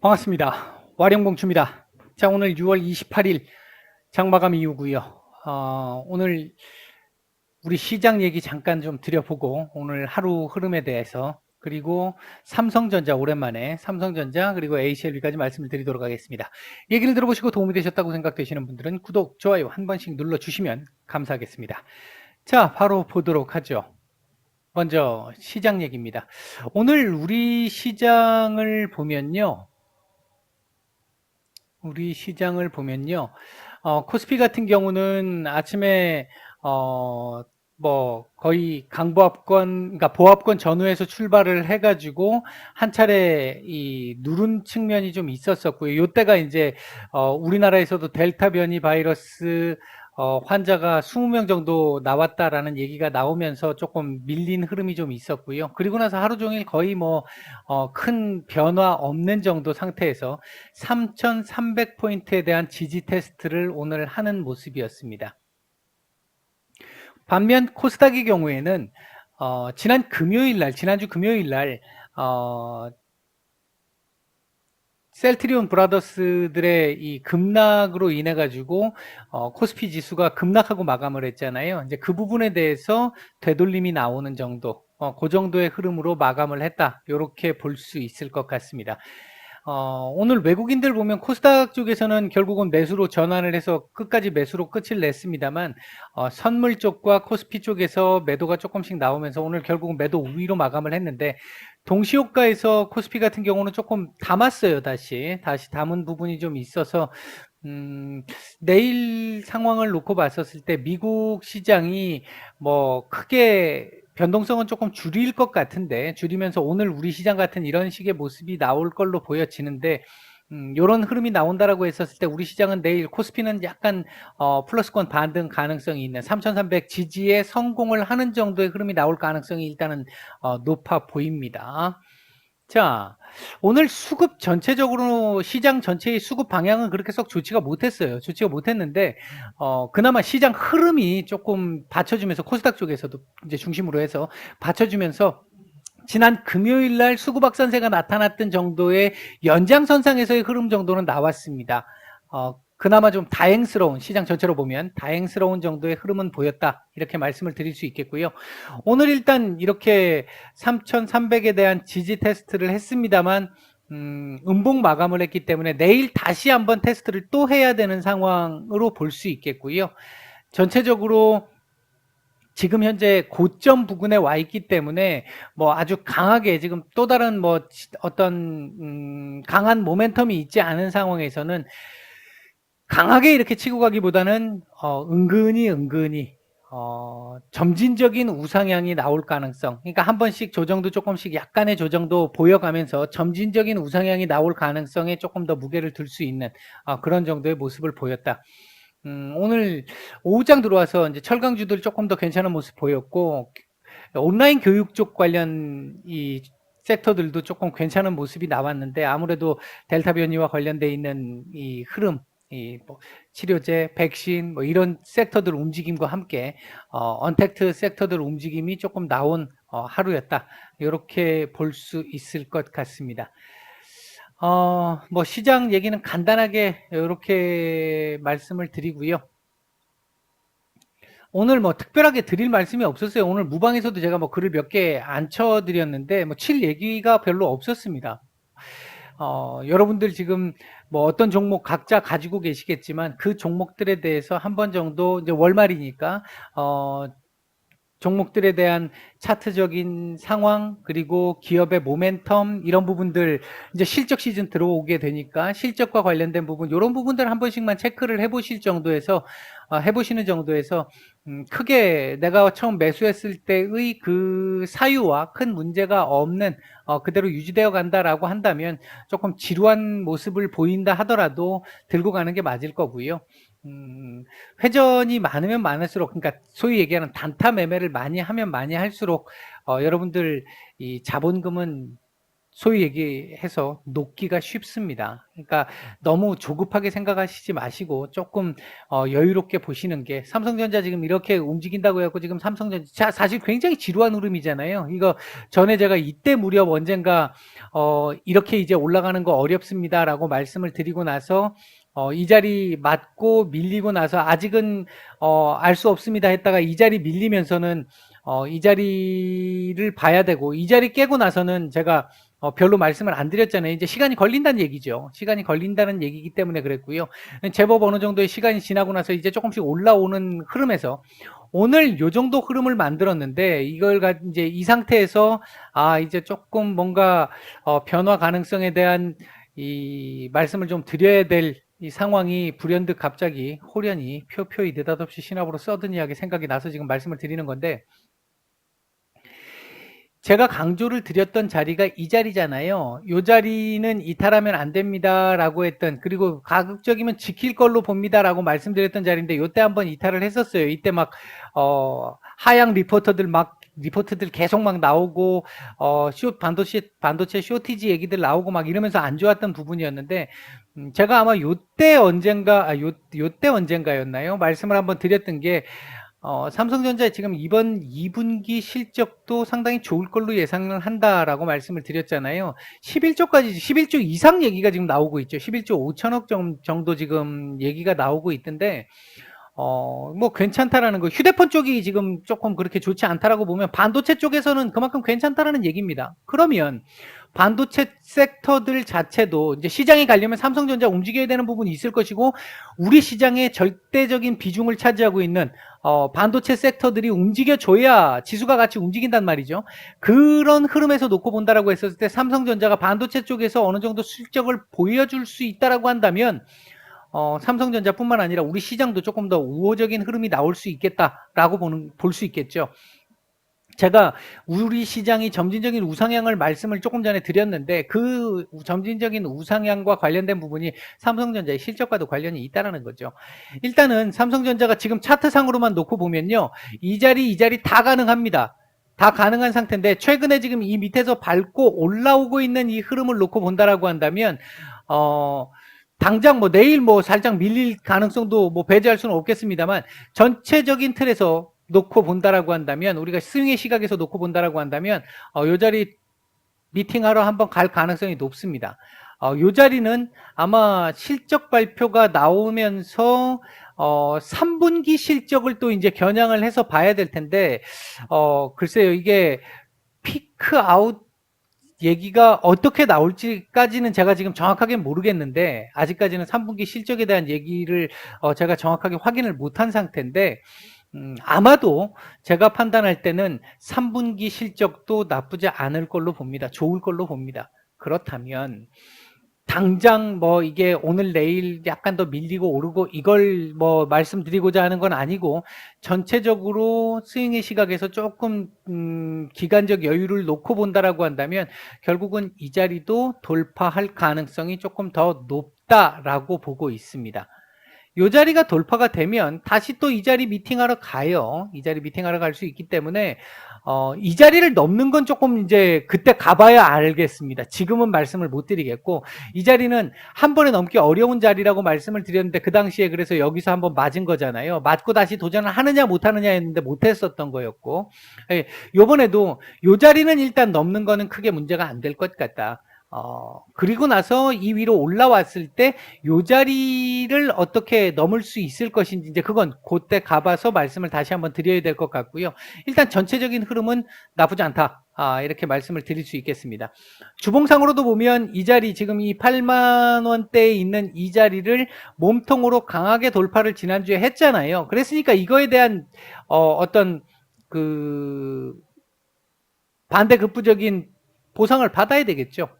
반갑습니다. 와룡공추입니다. 자, 오늘 6월 28일 장마감 이후고요. 오늘 우리 시장 얘기 잠깐 좀 드려보고 오늘 하루 흐름에 대해서 그리고 삼성전자 오랜만에 삼성전자 그리고 HLB까지 말씀을 드리도록 하겠습니다. 얘기를 들어보시고 도움이 되셨다고 생각되시는 분들은 구독, 좋아요 한 번씩 눌러주시면 감사하겠습니다. 자, 바로 보도록 하죠. 먼저 시장 얘기입니다. 오늘 우리 시장을 보면요. 코스피 같은 경우는 아침에, 거의 그러니까 보합권 전후에서 출발을 해가지고, 한 차례 누른 측면이 좀 있었었고요. 요때가 이제, 우리나라에서도 델타 변이 바이러스, 환자가 20명 정도 나왔다라는 얘기가 나오면서 조금 밀린 흐름이 좀 있었고요. 그리고 나서 하루 종일 거의 큰 변화 없는 정도 상태에서 3,300포인트에 대한 지지 테스트를 오늘 하는 모습이었습니다. 반면 코스닥의 경우에는 지난주 금요일 날 셀트리온 브라더스들의 이 급락으로 인해 가지고 코스피 지수가 급락하고 마감을 했잖아요. 이제 그 부분에 대해서 되돌림이 나오는 정도, 그 정도의 흐름으로 마감을 했다. 이렇게 볼 수 있을 것 같습니다. 오늘 외국인들 보면 코스닥 쪽에서는 결국은 매수로 전환을 해서 끝까지 매수로 끝을 냈습니다만, 선물 쪽과 코스피 쪽에서 매도가 조금씩 나오면서 오늘 결국은 매도 우위로 마감을 했는데, 동시효과에서 코스피 같은 경우는 조금 담았어요. 다시 담은 부분이 좀 있어서 내일 상황을 놓고 봤었을 때 미국 시장이 크게 변동성은 조금 줄일 것 같은데, 줄이면서 오늘 우리 시장 같은 이런 식의 모습이 나올 걸로 보여지는데, 요런 흐름이 나온다라고 했었을 때 우리 시장은 내일 코스피는 약간 플러스권 반등 가능성이 있는 3,300 지지에 성공을 하는 정도의 흐름이 나올 가능성이 일단은 높아 보입니다. 자, 오늘 수급 전체적으로 시장 전체의 수급 방향은 그렇게 썩 좋지가 못했어요. 좋지가 못했는데 그나마 시장 흐름이 조금 받쳐주면서 코스닥 쪽에서도 이제 중심으로 해서 받쳐주면서 지난 금요일 날 수급 확산세가 나타났던 정도의 연장선상에서의 흐름 정도는 나왔습니다. 그나마 좀 다행스러운, 시장 전체로 보면 다행스러운 정도의 흐름은 보였다. 이렇게 말씀을 드릴 수 있겠고요. 오늘 일단 이렇게 3,300에 대한 지지 테스트를 했습니다만, 음봉 마감을 했기 때문에 내일 다시 한번 테스트를 또 해야 되는 상황으로 볼 수 있겠고요. 전체적으로 지금 현재 고점 부근에 와 있기 때문에 아주 강하게 지금 또 다른 어떤 강한 모멘텀이 있지 않은 상황에서는 강하게 이렇게 치고 가기보다는 은근히 점진적인 우상향이 나올 가능성, 그러니까 한 번씩 조정도 조금씩 약간의 조정도 보여가면서 점진적인 우상향이 나올 가능성에 조금 더 무게를 둘 수 있는 그런 정도의 모습을 보였다. 오늘 오후장 들어와서 이제 철강주들 조금 더 괜찮은 모습 보였고, 온라인 교육 쪽 관련 이 섹터들도 조금 괜찮은 모습이 나왔는데, 아무래도 델타 변이와 관련돼 있는 이 흐름, 치료제, 백신 이런 섹터들 움직임과 함께 언택트 섹터들 움직임이 조금 나온 하루였다. 이렇게 볼 수 있을 것 같습니다. 시장 얘기는 간단하게 이렇게 말씀을 드리고요. 오늘 특별하게 드릴 말씀이 없었어요. 오늘 무방에서도 제가 글을 몇 개 안 쳐드렸는데, 칠 얘기가 별로 없었습니다. 여러분들 지금 어떤 종목 각자 가지고 계시겠지만 그 종목들에 대해서 한 번 정도 이제 월말이니까 종목들에 대한 차트적인 상황 그리고 기업의 모멘텀 이런 부분들 이제 실적 시즌 들어오게 되니까 실적과 관련된 부분 이런 부분들 한 번씩만 체크를 해보시는 정도에서 크게 내가 처음 매수했을 때의 그 사유와 큰 문제가 없는 그대로 유지되어 간다라고 한다면 조금 지루한 모습을 보인다 하더라도 들고 가는 게 맞을 거고요. 회전이 많으면 많을수록, 그러니까 소위 얘기하는 단타 매매를 많이 하면 많이 할수록 여러분들 이 자본금은 소위 얘기해서 녹기가 쉽습니다. 그러니까 너무 조급하게 생각하시지 마시고 조금 여유롭게 보시는 게, 삼성전자 지금 이렇게 움직인다고 해갖고 지금 삼성전자 사실 굉장히 지루한 흐름이잖아요. 이거 전에 제가 이때 무렵 언젠가 이렇게 이제 올라가는 거 어렵습니다라고 말씀을 드리고 나서 이 자리 맞고 밀리고 나서 아직은 알 수 없습니다 했다가 이 자리 밀리면서는 이 자리를 봐야 되고, 이 자리 깨고 나서는 제가 별로 말씀을 안 드렸잖아요. 이제 시간이 걸린다는 얘기죠. 시간이 걸린다는 얘기이기 때문에 그랬고요. 제법 어느 정도의 시간이 지나고 나서 이제 조금씩 올라오는 흐름에서 오늘 요 정도 흐름을 만들었는데, 이걸 이제 이 상태에서 이제 조금 뭔가 변화 가능성에 대한 이 말씀을 좀 드려야 될 이 상황이 불현듯 갑자기 호련히 표표히 느닷없이 신압으로 서든이하게 생각이 나서 지금 말씀을 드리는 건데, 제가 강조를 드렸던 자리가 이 자리잖아요. 이 자리는 이탈하면 안 됩니다라고 했던, 그리고 가급적이면 지킬 걸로 봅니다라고 말씀드렸던 자리인데, 이때 한번 이탈을 했었어요. 이때 막 하향 리포트들 계속 막 나오고 반도체 쇼티지 얘기들 나오고 막 이러면서 안 좋았던 부분이었는데, 제가 아마 요때 언젠가였나요? 말씀을 한번 드렸던 게, 삼성전자 지금 이번 2분기 실적도 상당히 좋을 걸로 예상을 한다라고 말씀을 드렸잖아요. 11조 이상 얘기가 지금 나오고 있죠. 11조 5천억 정도 지금 얘기가 나오고 있던데, 뭐 괜찮다라는 거, 휴대폰 쪽이 지금 조금 그렇게 좋지 않다라고 보면 반도체 쪽에서는 그만큼 괜찮다라는 얘기입니다. 그러면 반도체 섹터들 자체도 이제 시장에 가려면 삼성전자 움직여야 되는 부분이 있을 것이고, 우리 시장의 절대적인 비중을 차지하고 있는 반도체 섹터들이 움직여줘야 지수가 같이 움직인단 말이죠. 그런 흐름에서 놓고 본다라고 했었을 때 삼성전자가 반도체 쪽에서 어느 정도 실적을 보여줄 수 있다라고 한다면, 삼성전자뿐만 아니라 우리 시장도 조금 더 우호적인 흐름이 나올 수 있겠다라고 볼 수 있겠죠. 제가 우리 시장이 점진적인 우상향을 말씀을 조금 전에 드렸는데, 그 점진적인 우상향과 관련된 부분이 삼성전자의 실적과도 관련이 있다는 거죠. 일단은 삼성전자가 지금 차트상으로만 놓고 보면요, 이 자리 다 가능합니다. 다 가능한 상태인데, 최근에 지금 이 밑에서 밟고 올라오고 있는 이 흐름을 놓고 본다라고 한다면, 당장 뭐 내일 뭐 살짝 밀릴 가능성도 뭐 배제할 수는 없겠습니다만, 전체적인 틀에서 놓고 본다라고 한다면, 우리가 스윙의 시각에서 놓고 본다라고 한다면 요 자리 미팅하러 한번 갈 가능성이 높습니다. 요 자리는 아마 실적 발표가 나오면서 3분기 실적을 또 이제 겨냥을 해서 봐야 될 텐데, 글쎄요, 이게 피크 아웃 얘기가 어떻게 나올지까지는 제가 지금 정확하게 모르겠는데, 아직까지는 3분기 실적에 대한 얘기를 제가 정확하게 확인을 못한 상태인데, 아마도 제가 판단할 때는 3분기 실적도 나쁘지 않을 걸로 봅니다. 좋을 걸로 봅니다. 그렇다면 당장 뭐 이게 오늘 내일 약간 더 밀리고 오르고 이걸 뭐 말씀드리고자 하는 건 아니고, 전체적으로 스윙의 시각에서 조금 기간적 여유를 놓고 본다라고 한다면 결국은 이 자리도 돌파할 가능성이 조금 더 높다라고 보고 있습니다. 이 자리가 돌파가 되면 다시 또 이 자리 미팅하러 가요. 이 자리 미팅하러 갈 수 있기 때문에 이 자리를 넘는 건 조금 이제 그때 가봐야 알겠습니다. 지금은 말씀을 못 드리겠고, 이 자리는 한 번에 넘기 어려운 자리라고 말씀을 드렸는데, 그 당시에 그래서 여기서 한번 맞은 거잖아요. 맞고 다시 도전을 하느냐 못하느냐 했는데 못했었던 거였고, 요번에도 이 자리는 일단 넘는 거는 크게 문제가 안 될 것 같다. 그리고 나서 이 위로 올라왔을 때 요 자리를 어떻게 넘을 수 있을 것인지, 이제 그건 그때 가봐서 말씀을 다시 한번 드려야 될 것 같고요. 일단 전체적인 흐름은 나쁘지 않다. 이렇게 말씀을 드릴 수 있겠습니다. 주봉상으로도 보면 이 자리, 지금 이 8만 원대에 있는 이 자리를 몸통으로 강하게 돌파를 지난주에 했잖아요. 그랬으니까 이거에 대한 어떤 그 반대급부적인 보상을 받아야 되겠죠.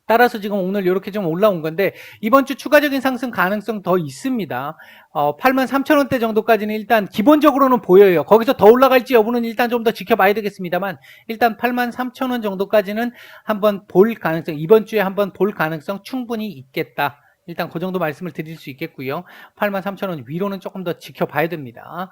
따라서 지금 오늘 이렇게 좀 올라온 건데, 이번 주 추가적인 상승 가능성 더 있습니다. 83,000원대 정도까지는 일단 기본적으로는 보여요. 거기서 더 올라갈지 여부는 일단 좀 더 지켜봐야 되겠습니다만, 일단 83,000원 정도까지는 한번 볼 가능성, 이번 주에 한번 볼 가능성 충분히 있겠다. 일단 그 정도 말씀을 드릴 수 있겠고요. 83,000원 위로는 조금 더 지켜봐야 됩니다.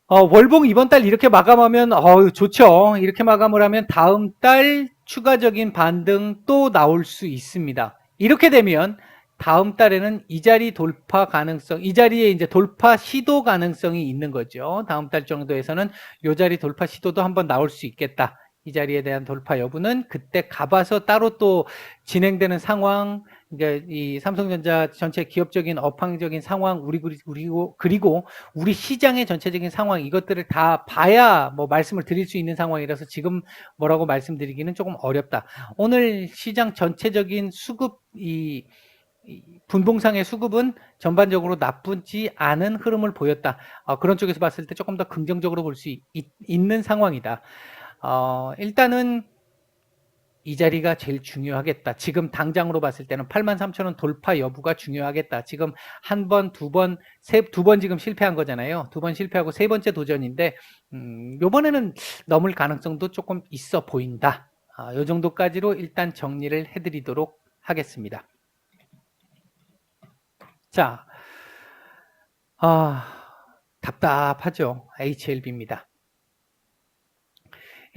월봉 이번 달 이렇게 마감하면 좋죠. 이렇게 마감을 하면 다음 달 추가적인 반등 또 나올 수 있습니다. 이렇게 되면 다음 달에는 이 자리 돌파 가능성, 이 자리에 이제 돌파 시도 가능성이 있는 거죠. 다음 달 정도에서는 이 자리 돌파 시도도 한번 나올 수 있겠다. 이 자리에 대한 돌파 여부는 그때 가봐서 따로 또 진행되는 상황, 그러니까 이 삼성전자 전체 기업적인 업황적인 상황, 그리고 우리 시장의 전체적인 상황, 이것들을 다 봐야 뭐 말씀을 드릴 수 있는 상황이라서 지금 뭐라고 말씀드리기는 조금 어렵다. 오늘 시장 전체적인 수급, 이 분봉상의 수급은 전반적으로 나쁘지 않은 흐름을 보였다. 그런 쪽에서 봤을 때 조금 더 긍정적으로 볼 수 있는 상황이다. 일단은 이 자리가 제일 중요하겠다. 지금 당장으로 봤을 때는 83,000원 돌파 여부가 중요하겠다. 지금 한 번, 두 번, 두 번 지금 실패한 거잖아요. 두 번 실패하고 세 번째 도전인데, 요번에는 넘을 가능성도 조금 있어 보인다. 요 정도까지로 일단 정리를 해드리도록 하겠습니다. 자, 답답하죠. HLB입니다.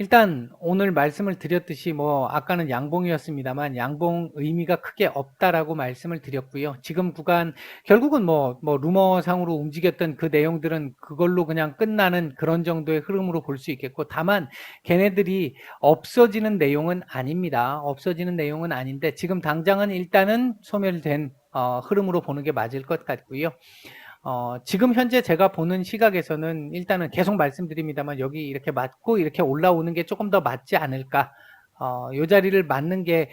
일단 오늘 말씀을 드렸듯이 뭐 아까는 양봉이었습니다만 양봉 의미가 크게 없다라고 말씀을 드렸고요. 지금 구간 결국은 뭐 루머상으로 움직였던 그 내용들은 그걸로 그냥 끝나는 그런 정도의 흐름으로 볼 수 있겠고, 다만 걔네들이 없어지는 내용은 아닙니다. 없어지는 내용은 아닌데 지금 당장은 일단은 소멸된 흐름으로 보는 게 맞을 것 같고요. 지금 현재 제가 보는 시각에서는 일단은 계속 말씀드립니다만 여기 이렇게 맞고 이렇게 올라오는 게 조금 더 맞지 않을까. 요 자리를 맞는 게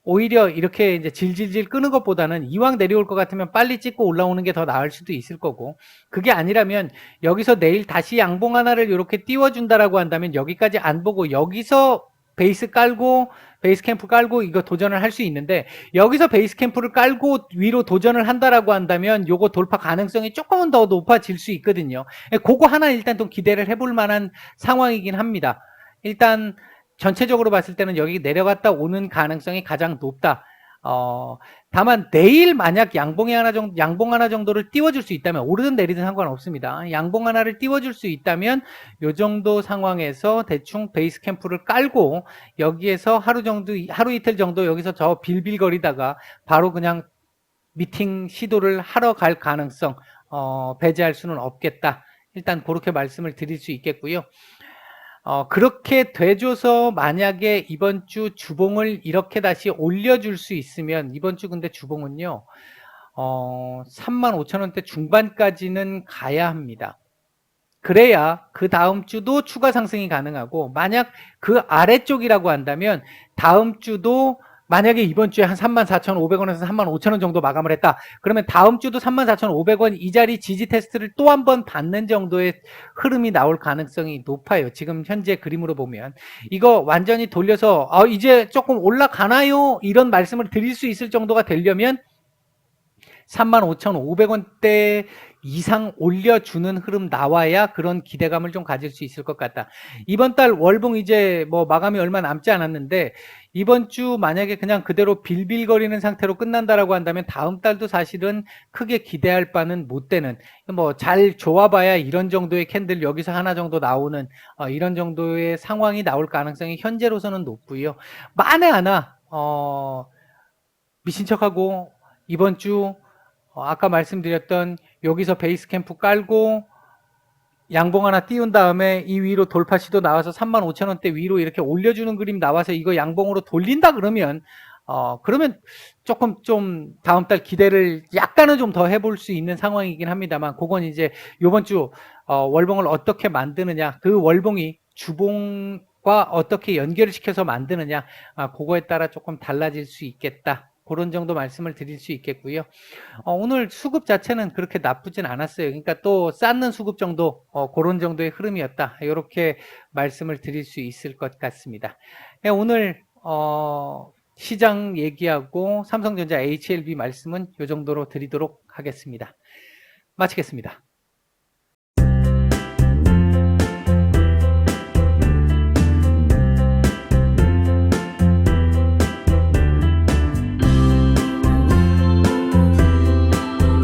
오히려 이렇게 이제 질질질 끄는 것보다는 이왕 내려올 것 같으면 빨리 찍고 올라오는 게 더 나을 수도 있을 거고, 그게 아니라면 여기서 내일 다시 양봉 하나를 이렇게 띄워준다라고 한다면 여기까지 안 보고 여기서 베이스 깔고 베이스 캠프 깔고 이거 도전을 할 수 있는데, 여기서 베이스 캠프를 깔고 위로 도전을 한다라고 한다면 요거 돌파 가능성이 조금은 더 높아질 수 있거든요. 그거 하나 일단 좀 기대를 해볼 만한 상황이긴 합니다. 일단 전체적으로 봤을 때는 여기 내려갔다 오는 가능성이 가장 높다. 다만 내일 만약 양봉 하나 정도를 띄워줄 수 있다면, 오르든 내리든 상관없습니다. 양봉 하나를 띄워줄 수 있다면 요 정도 상황에서 대충 베이스 캠프를 깔고 여기에서 하루 이틀 정도 여기서 저 빌빌거리다가 바로 그냥 미팅 시도를 하러 갈 가능성 배제할 수는 없겠다. 일단 그렇게 말씀을 드릴 수 있겠고요. 그렇게 돼줘서 만약에 이번 주 주봉을 이렇게 다시 올려줄 수 있으면, 이번 주 근데 주봉은요, 35,000원대 중반까지는 가야 합니다. 그래야 그 다음 주도 추가 상승이 가능하고, 만약 그 아래쪽이라고 한다면 다음 주도 만약에 이번 주에 한 34,500원에서 35,000원 정도 마감을 했다. 그러면 다음 주도 34,500원 이 자리 지지 테스트를 또 한 번 받는 정도의 흐름이 나올 가능성이 높아요. 지금 현재 그림으로 보면. 이거 완전히 돌려서 이제 조금 올라가나요? 이런 말씀을 드릴 수 있을 정도가 되려면 35,500원대 이상 올려주는 흐름 나와야 그런 기대감을 좀 가질 수 있을 것 같다. 이번 달 월봉 이제 뭐 마감이 얼마 남지 않았는데, 이번 주 만약에 그냥 그대로 빌빌거리는 상태로 끝난다라고 한다면 다음 달도 사실은 크게 기대할 바는 못 되는, 뭐 잘 좋아봐야 이런 정도의 캔들 여기서 하나 정도 나오는 이런 정도의 상황이 나올 가능성이 현재로서는 높고요. 만에 하나 미친 척하고 이번 주 아까 말씀드렸던 여기서 베이스 캠프 깔고 양봉 하나 띄운 다음에 이 위로 돌파 시도 나와서 35,000원대 위로 이렇게 올려주는 그림 나와서 이거 양봉으로 돌린다 그러면 조금 좀 다음 달 기대를 약간은 좀 더 해볼 수 있는 상황이긴 합니다만, 그건 이제 이번 주 월봉을 어떻게 만드느냐, 그 월봉이 주봉과 어떻게 연결을 시켜서 만드느냐, 그거에 따라 조금 달라질 수 있겠다. 그런 정도 말씀을 드릴 수 있겠고요. 오늘 수급 자체는 그렇게 나쁘진 않았어요. 그러니까 또 쌓는 수급 정도, 그런 정도의 흐름이었다. 이렇게 말씀을 드릴 수 있을 것 같습니다. 오늘 시장 얘기하고 삼성전자 HLB 말씀은 이 정도로 드리도록 하겠습니다. 마치겠습니다.